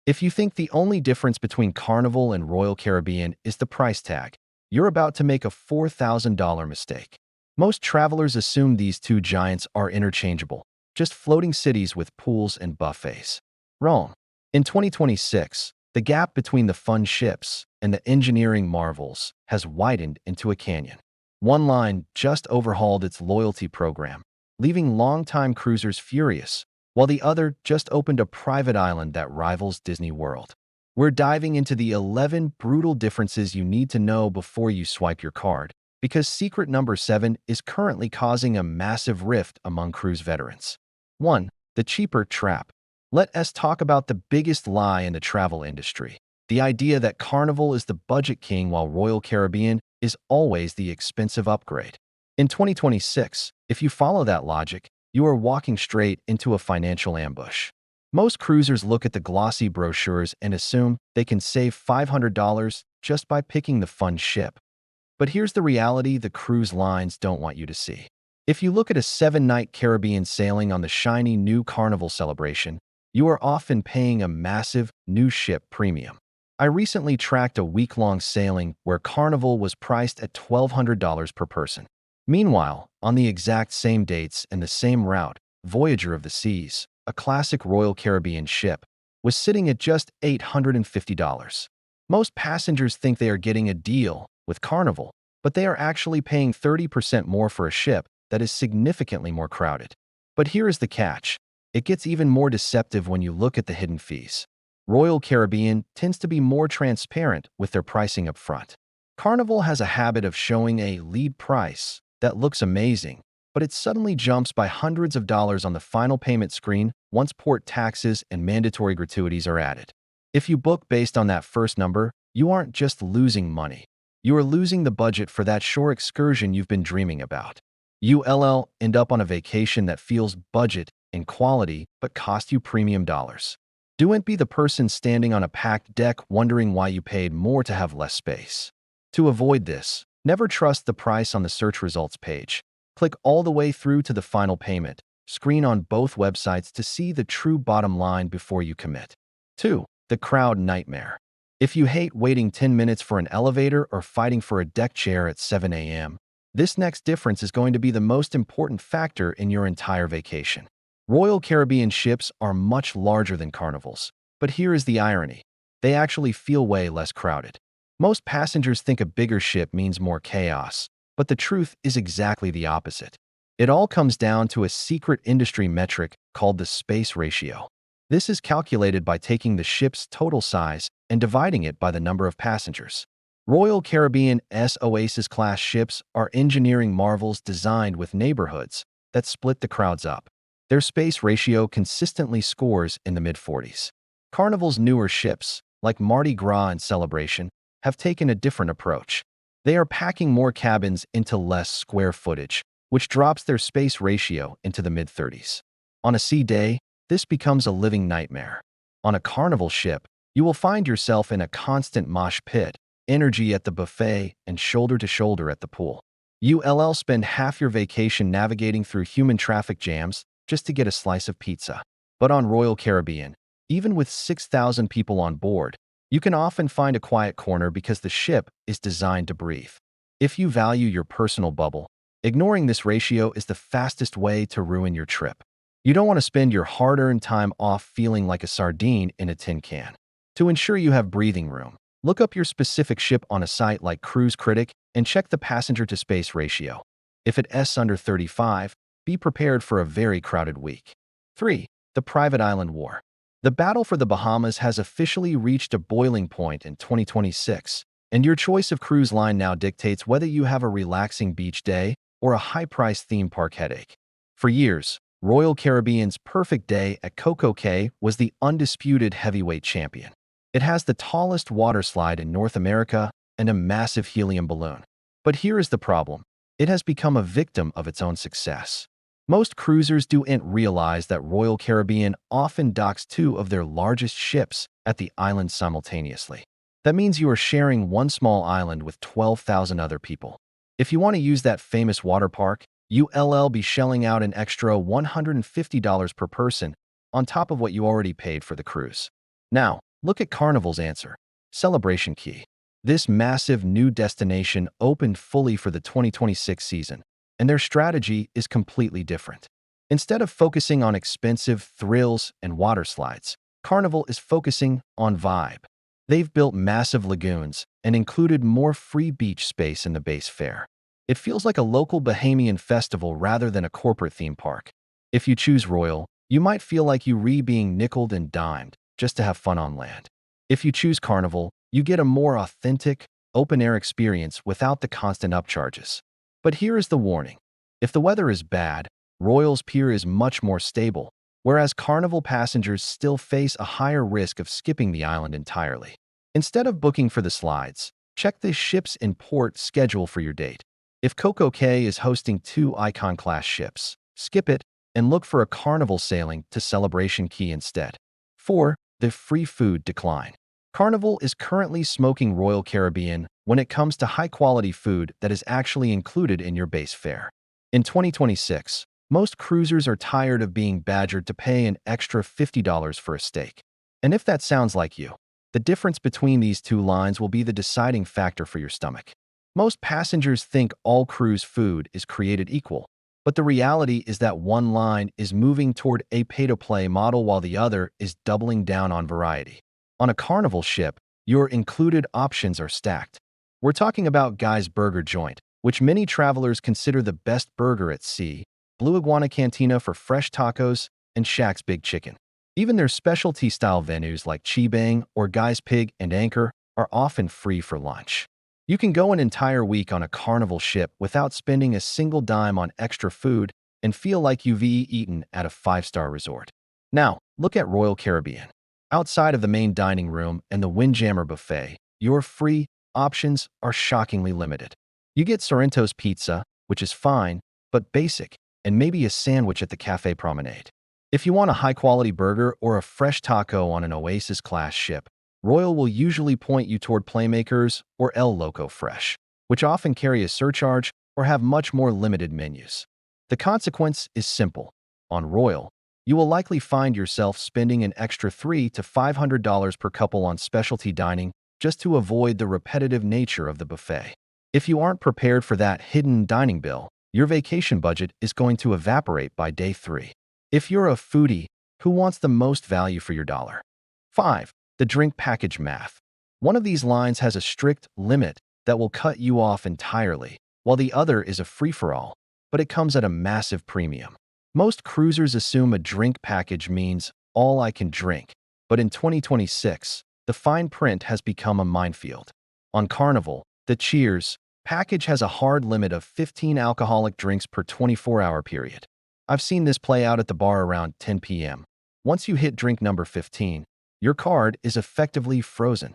If you think the only difference between Carnival and Royal Caribbean is the price tag, you're about to make a $4,000 mistake. Most travelers assume these two giants are interchangeable, just floating cities with pools and buffets. Wrong. In 2026, the gap between the fun ships and the engineering marvels has widened into a canyon. One line just overhauled its loyalty program, leaving longtime cruisers furious, while the other just opened a private island that rivals Disney World. We're diving into the 11 brutal differences you need to know before you swipe your card, because secret number 7 is currently causing a massive rift among cruise veterans. 1. The cheaper trap. Let us talk about the biggest lie in the travel industry. The idea that Carnival is the budget king while Royal Caribbean is always the expensive upgrade. In 2026, if you follow that logic, you are walking straight into a financial ambush. Most cruisers look at the glossy brochures and assume they can save $500 just by picking the fun ship. But here's the reality the cruise lines don't want you to see. If you look at a 7-night Caribbean sailing on the shiny new Carnival celebration, you are often paying a massive new ship premium. I recently tracked a week-long sailing where Carnival was priced at $1,200 per person. Meanwhile, on the exact same dates and the same route, Voyager of the Seas, a classic Royal Caribbean ship, was sitting at just $850. Most passengers think they are getting a deal with Carnival, but they are actually paying 30% more for a ship that is significantly more crowded. But here is the catch. It gets even more deceptive when you look at the hidden fees. Royal Caribbean tends to be more transparent with their pricing up front. Carnival has a habit of showing a lead price that looks amazing, but it suddenly jumps by hundreds of dollars on the final payment screen once port taxes and mandatory gratuities are added. If you book based on that first number, you aren't just losing money. You are losing the budget for that shore excursion you've been dreaming about. You'll end up on a vacation that feels budget in quality but cost you premium dollars. Don't be the person standing on a packed deck wondering why you paid more to have less space. To avoid this, never trust the price on the search results page. Click all the way through to the final payment screen on both websites to see the true bottom line before you commit. 2. The crowd nightmare. If you hate waiting 10 minutes for an elevator or fighting for a deck chair at 7 a.m., this next difference is going to be the most important factor in your entire vacation. Royal Caribbean ships are much larger than Carnivals, but here is the irony. They actually feel way less crowded. Most passengers think a bigger ship means more chaos, but the truth is exactly the opposite. It all comes down to a secret industry metric called the space ratio. This is calculated by taking the ship's total size and dividing it by the number of passengers. Royal Caribbean's Oasis-class ships are engineering marvels designed with neighborhoods that split the crowds up. Their space ratio consistently scores in the mid-40s. Carnival's newer ships, like Mardi Gras and Celebration, have taken a different approach. They are packing more cabins into less square footage, which drops their space ratio into the mid-30s. On a sea day, this becomes a living nightmare. On a Carnival ship, you will find yourself in a constant mosh pit, energy at the buffet, and shoulder-to-shoulder at the pool. You'll spend half your vacation navigating through human traffic jams just to get a slice of pizza. But on Royal Caribbean, even with 6,000 people on board, you can often find a quiet corner because the ship is designed to breathe. If you value your personal bubble, ignoring this ratio is the fastest way to ruin your trip. You don't want to spend your hard-earned time off feeling like a sardine in a tin can. To ensure you have breathing room, look up your specific ship on a site like Cruise Critic and check the passenger-to-space ratio. If it's under 35, be prepared for a very crowded week. 3. The private island war. The battle for the Bahamas has officially reached a boiling point in 2026, and your choice of cruise line now dictates whether you have a relaxing beach day or a high-priced theme park headache. For years, Royal Caribbean's perfect day at CocoCay was the undisputed heavyweight champion. It has the tallest water slide in North America and a massive helium balloon. But here is the problem. It has become a victim of its own success. Most cruisers don't realize that Royal Caribbean often docks 2 of their largest ships at the island simultaneously. That means you are sharing one small island with 12,000 other people. If you want to use that famous water park, you'll be shelling out an extra $150 per person on top of what you already paid for the cruise. Now, Look at Carnival's answer. Celebration Key. This massive new destination opened fully for the 2026 season, and their strategy is completely different. Instead of focusing on expensive thrills and water slides, Carnival is focusing on vibe. They've built massive lagoons and included more free beach space in the base fare. It feels like a local Bahamian festival rather than a corporate theme park. If you choose Royal, you might feel like being nickeled and dimed just to have fun on land. If you choose Carnival, you get a more authentic, open-air experience without the constant upcharges. But here is the warning. If the weather is bad, Royal's pier is much more stable, whereas Carnival passengers still face a higher risk of skipping the island entirely. Instead of booking for the slides, check the ship's in port schedule for your date. If CocoCay is hosting 2 Icon-class ships, skip it and look for a Carnival sailing to Celebration Key instead. 4. The free food decline. Carnival is currently smoking Royal Caribbean when it comes to high-quality food that is actually included in your base fare. In 2026, most cruisers are tired of being badgered to pay an extra $50 for a steak. And if that sounds like you, the difference between these two lines will be the deciding factor for your stomach. Most passengers think all cruise food is created equal, but the reality is that one line is moving toward a pay-to-play model while the other is doubling down on variety. On a Carnival ship, your included options are stacked. We're talking about Guy's Burger Joint, which many travelers consider the best burger at sea, Blue Iguana Cantina for fresh tacos, and Shack's Big Chicken. Even their specialty-style venues like Chibang or Guy's Pig and Anchor are often free for lunch. You can go an entire week on a Carnival ship without spending a single dime on extra food and feel like you've eaten at a 5-star resort. Now, look at Royal Caribbean. Outside of the main dining room and the Windjammer buffet, your free options are shockingly limited. You get Sorrento's pizza, which is fine, but basic, and maybe a sandwich at the Café Promenade. If you want a high-quality burger or a fresh taco on an Oasis-class ship, Royal will usually point you toward Playmakers or El Loco Fresh, which often carry a surcharge or have much more limited menus. The consequence is simple. On Royal, you will likely find yourself spending an extra $300 to $500 per couple on specialty dining just to avoid the repetitive nature of the buffet. If you aren't prepared for that hidden dining bill, your vacation budget is going to evaporate by day 3. If you're a foodie who wants the most value for your dollar. 5. The drink package math. One of these lines has a strict limit that will cut you off entirely, while the other is a free-for-all, but it comes at a massive premium. Most cruisers assume a drink package means all I can drink, but in 2026, the fine print has become a minefield. On Carnival, the Cheers package has a hard limit of 15 alcoholic drinks per 24-hour period. I've seen this play out at the bar around 10 p.m. Once you hit drink number 15, your card is effectively frozen.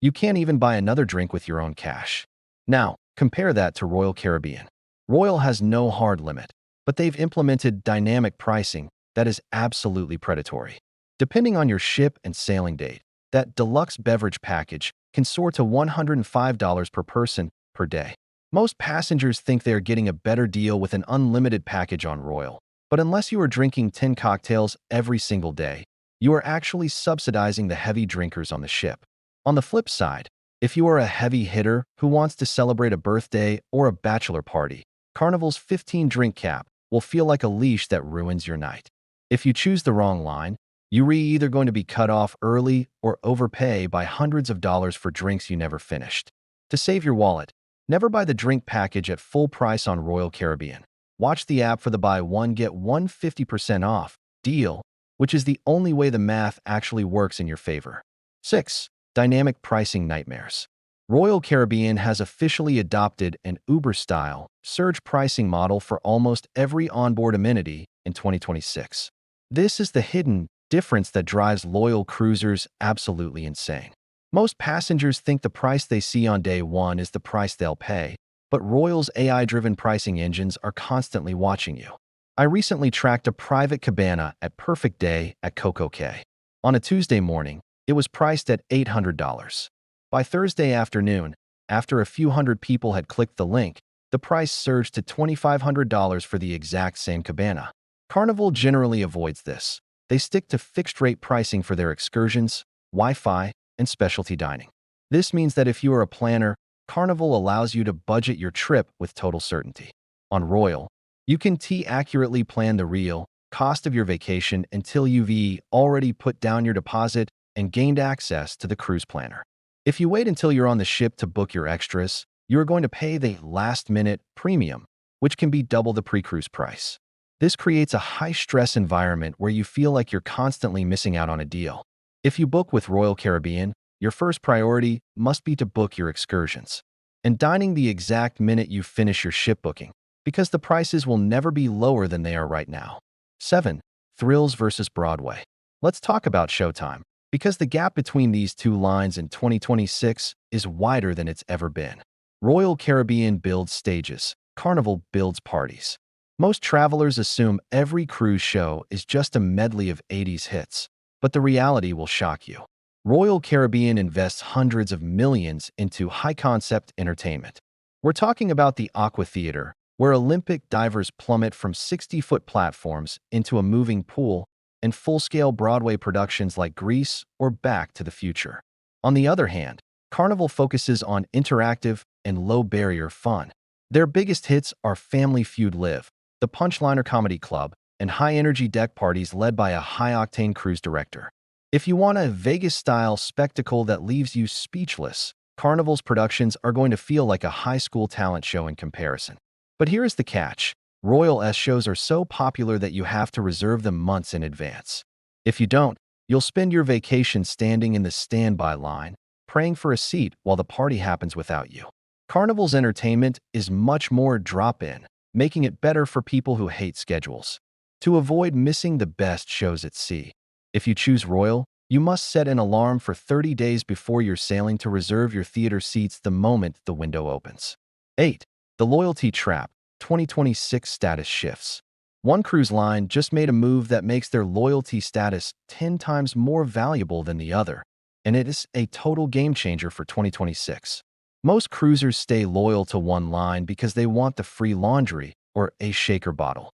You can't even buy another drink with your own cash. Now, compare that to Royal Caribbean. Royal has no hard limit, but they've implemented dynamic pricing that is absolutely predatory. Depending on your ship and sailing date, that deluxe beverage package can soar to $105 per person per day. Most passengers think they are getting a better deal with an unlimited package on Royal, but unless you are drinking 10 cocktails every single day, you are actually subsidizing the heavy drinkers on the ship. On the flip side, if you are a heavy hitter who wants to celebrate a birthday or a bachelor party, Carnival's 15-drink cap will feel like a leash that ruins your night. If you choose the wrong line, you're either going to be cut off early or overpay by hundreds of dollars for drinks you never finished. To save your wallet, never buy the drink package at full price on Royal Caribbean. Watch the app for the buy one get one 50% off deal, which is the only way the math actually works in your favor. 6. Dynamic pricing nightmares. Royal Caribbean has officially adopted an Uber-style surge pricing model for almost every onboard amenity in 2026. This is the hidden difference that drives loyal cruisers absolutely insane. Most passengers think the price they see on day 1 is the price they'll pay, but Royal's AI-driven pricing engines are constantly watching you. I recently tracked a private cabana at Perfect Day at CocoCay. On a Tuesday morning, it was priced at $800. By Thursday afternoon, after a few hundred people had clicked the link, the price surged to $2,500 for the exact same cabana. Carnival generally avoids this. They stick to fixed-rate pricing for their excursions, Wi-Fi, and specialty dining. This means that if you are a planner, Carnival allows you to budget your trip with total certainty. On Royal, you can accurately plan the real cost of your vacation until you've already put down your deposit and gained access to the cruise planner. If you wait until you're on the ship to book your extras, you are going to pay the last-minute premium, which can be double the pre-cruise price. This creates a high-stress environment where you feel like you're constantly missing out on a deal. If you book with Royal Caribbean, your first priority must be to book your excursions and dining the exact minute you finish your ship booking, because the prices will never be lower than they are right now. 7. Thrills versus Broadway. Let's talk about showtime, because the gap between these two lines in 2026 is wider than it's ever been. Royal Caribbean builds stages, Carnival builds parties. Most travelers assume every cruise show is just a medley of 80s hits, but the reality will shock you. Royal Caribbean invests hundreds of millions into high-concept entertainment. We're talking about the Aqua Theater, where Olympic divers plummet from 60-foot platforms into a moving pool, and full-scale Broadway productions like Grease or Back to the Future. On the other hand, Carnival focuses on interactive and low-barrier fun. Their biggest hits are Family Feud Live, the Punchliner Comedy Club, and high-energy deck parties led by a high-octane cruise director. If you want a Vegas-style spectacle that leaves you speechless, Carnival's productions are going to feel like a high school talent show in comparison. But here is the catch. Royal shows are so popular that you have to reserve them months in advance. If you don't, you'll spend your vacation standing in the standby line, praying for a seat while the party happens without you. Carnival's entertainment is much more drop-in, making it better for people who hate schedules. To avoid missing the best shows at sea, if you choose Royal, you must set an alarm for 30 days before you're sailing to reserve your theater seats the moment the window opens. 8. The Loyalty Trap, 2026 status shifts. One cruise line just made a move that makes their loyalty status 10 times more valuable than the other, and it is a total game changer for 2026. Most cruisers stay loyal to one line because they want the free laundry or a shaker bottle.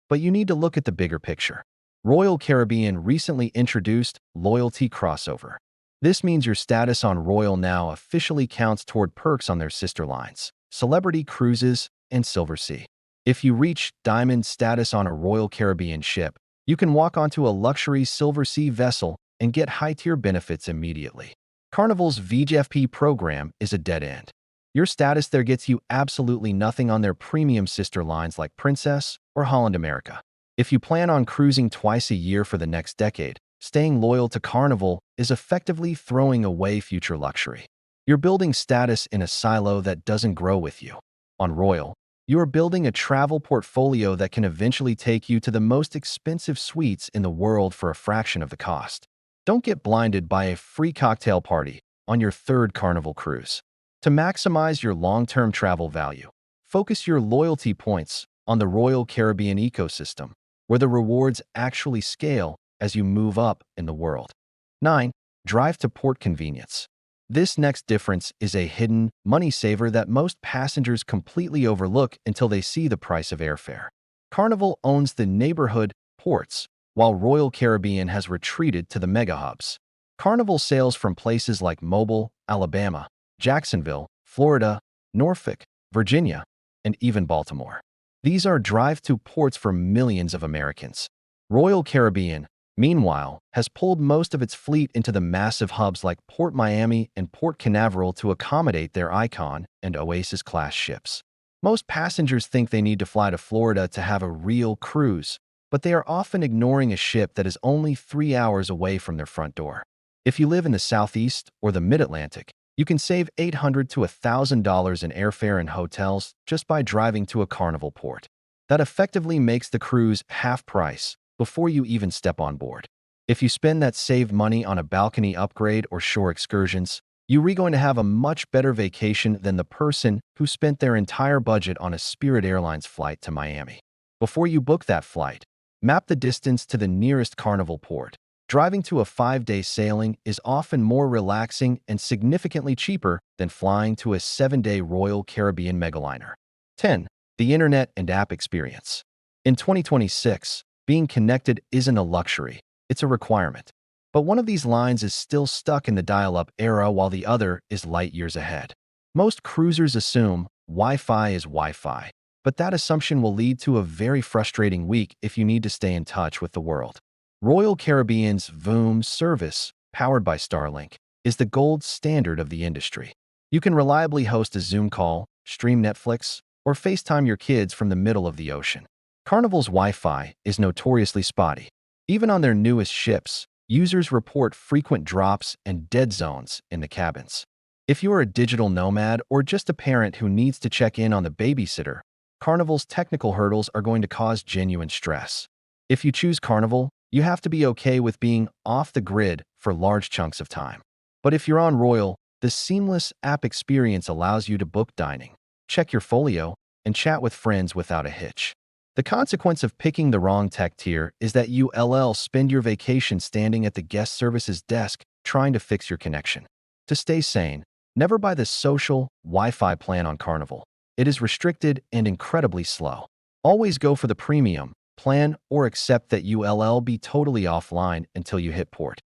But you need to look at the bigger picture. Royal Caribbean recently introduced Loyalty Crossover. This means your status on Royal now officially counts toward perks on their sister lines, Celebrity Cruises and Silversea. If you reach Diamond status on a Royal Caribbean ship, you can walk onto a luxury Silversea vessel and get high-tier benefits immediately. Carnival's VGFP program is a dead end. Your status there gets you absolutely nothing on their premium sister lines like Princess or Holland America. If you plan on cruising twice a year for the next decade, staying loyal to Carnival is effectively throwing away future luxury. You're building status in a silo that doesn't grow with you. On Royal, you are building a travel portfolio that can eventually take you to the most expensive suites in the world for a fraction of the cost. Don't get blinded by a free cocktail party on your third Carnival cruise. To maximize your long-term travel value, focus your loyalty points on the Royal Caribbean ecosystem, where the rewards actually scale as you move up in the world. 9. Drive to port convenience. This next difference is a hidden money saver that most passengers completely overlook until they see the price of airfare. Carnival owns the neighborhood ports, while Royal Caribbean has retreated to the mega hubs. Carnival sails from places like Mobile, Alabama, Jacksonville, Florida, Norfolk, Virginia, and even Baltimore. These are drive-to ports for millions of Americans. Royal Caribbean, meanwhile, has pulled most of its fleet into the massive hubs like Port Miami and Port Canaveral to accommodate their Icon and Oasis-class ships. Most passengers think they need to fly to Florida to have a real cruise, but they are often ignoring a ship that is only 3 hours away from their front door. If you live in the Southeast or the Mid-Atlantic, you can save $800 to $1,000 in airfare and hotels just by driving to a Carnival port. That effectively makes the cruise half price before you even step on board. If you spend that saved money on a balcony upgrade or shore excursions, you're going to have a much better vacation than the person who spent their entire budget on a Spirit Airlines flight to Miami. Before you book that flight, map the distance to the nearest Carnival port. Driving to a 5-day sailing is often more relaxing and significantly cheaper than flying to a 7-day Royal Caribbean megaliner. 10. The Internet and App Experience. In 2026, being connected isn't a luxury, it's a requirement. But one of these lines is still stuck in the dial-up era while the other is light years ahead. Most cruisers assume Wi-Fi is Wi-Fi, but that assumption will lead to a very frustrating week if you need to stay in touch with the world. Royal Caribbean's VOOM service, powered by Starlink, is the gold standard of the industry. You can reliably host a Zoom call, stream Netflix, or FaceTime your kids from the middle of the ocean. Carnival's Wi-Fi is notoriously spotty. Even on their newest ships, users report frequent drops and dead zones in the cabins. If you are a digital nomad or just a parent who needs to check in on the babysitter, Carnival's technical hurdles are going to cause genuine stress. If you choose Carnival, you have to be okay with being off the grid for large chunks of time. But if you're on Royal, the seamless app experience allows you to book dining, check your folio, and chat with friends without a hitch. The consequence of picking the wrong tech tier is that you'll spend your vacation standing at the guest services desk trying to fix your connection. To stay sane, never buy the social Wi-Fi plan on Carnival. It is restricted and incredibly slow. Always go for the premium plan or accept that you'll be totally offline until you hit port.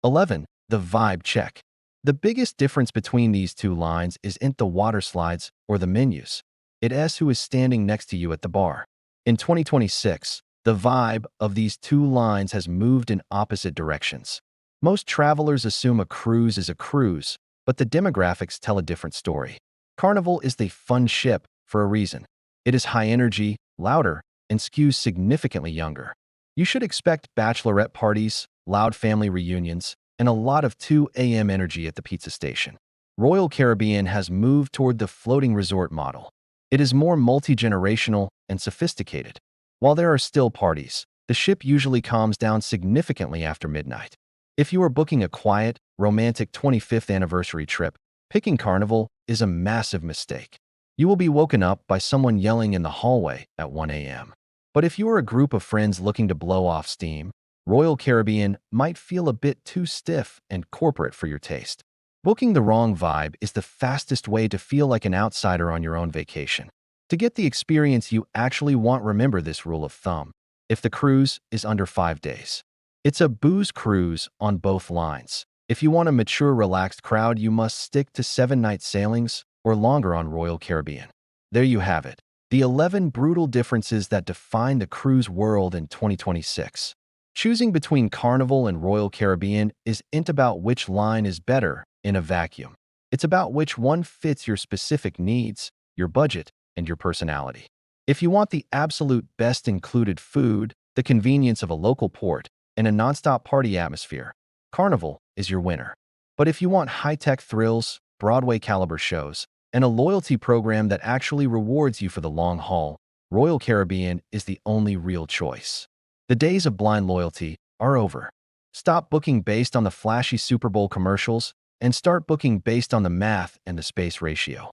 11. The vibe check. The biggest difference between these two lines isn't the water slides or the menus. It's who is standing next to you at the bar. In 2026, the vibe of these two lines has moved in opposite directions. Most travelers assume a cruise is a cruise, but the demographics tell a different story. Carnival is the fun ship for a reason. It is high energy, louder, and skews significantly younger. You should expect bachelorette parties, loud family reunions, and a lot of 2 a.m. energy at the pizza station. Royal Caribbean has moved toward the floating resort model. It is more multi-generational and sophisticated. While there are still parties, the ship usually calms down significantly after midnight. If you are booking a quiet, romantic 25th anniversary trip, picking Carnival is a massive mistake. You will be woken up by someone yelling in the hallway at 1 a.m. But if you are a group of friends looking to blow off steam, Royal Caribbean might feel a bit too stiff and corporate for your taste. Booking the wrong vibe is the fastest way to feel like an outsider on your own vacation. To get the experience you actually want, remember this rule of thumb. If the cruise is under 5 days, it's a booze cruise on both lines. If you want a mature, relaxed crowd, you must stick to 7-night sailings or longer on Royal Caribbean. There you have it, the 11 brutal differences that define the cruise world in 2026. Choosing between Carnival and Royal Caribbean isn't about which line is better in a vacuum. It's about which one fits your specific needs, your budget, and your personality. If you want the absolute best included food, the convenience of a local port, and a nonstop party atmosphere, Carnival is your winner. But if you want high-tech thrills, Broadway-caliber shows, and a loyalty program that actually rewards you for the long haul, Royal Caribbean is the only real choice. The days of blind loyalty are over. Stop booking based on the flashy Super Bowl commercials and start booking based on the math and the space ratio.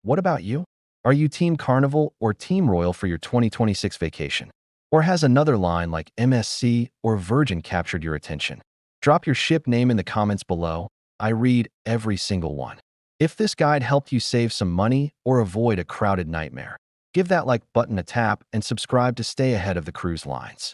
What about you? Are you Team Carnival or Team Royal for your 2026 vacation? Or has another line like MSC or Virgin captured your attention? Drop your ship name in the comments below. I read every single one. If this guide helped you save some money or avoid a crowded nightmare, give that like button a tap and subscribe to stay ahead of the cruise lines.